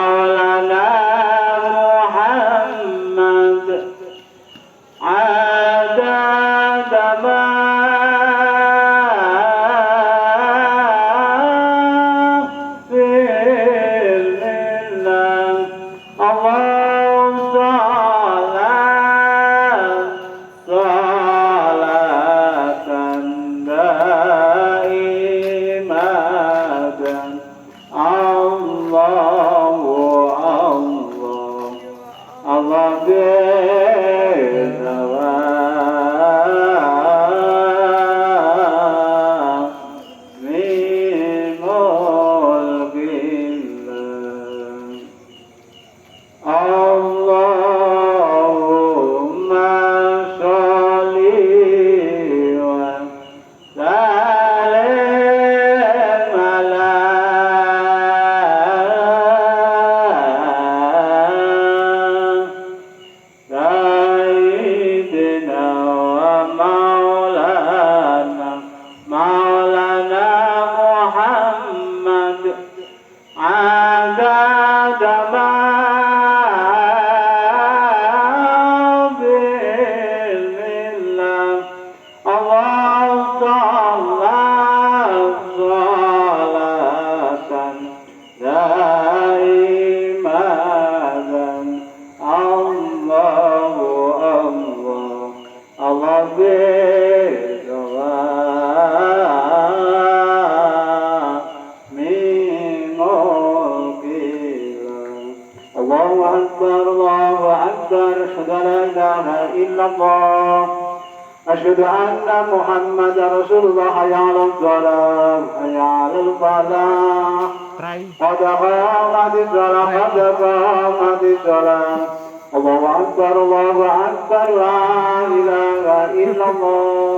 مولانا محمد عدد ما في الله اللهم صلاة دائمة الله اللهم صل وسلم على سيدنا ومولانا محمد عدد ما الله أكبر الله أكبر أشهد أن لا إله إلا الله أشهد أن محمد رسول الله حي على الصلاة حي على الفلاح قد قامت الصلاة قد قامت الصلاة الله أكبر لا إله إلا الله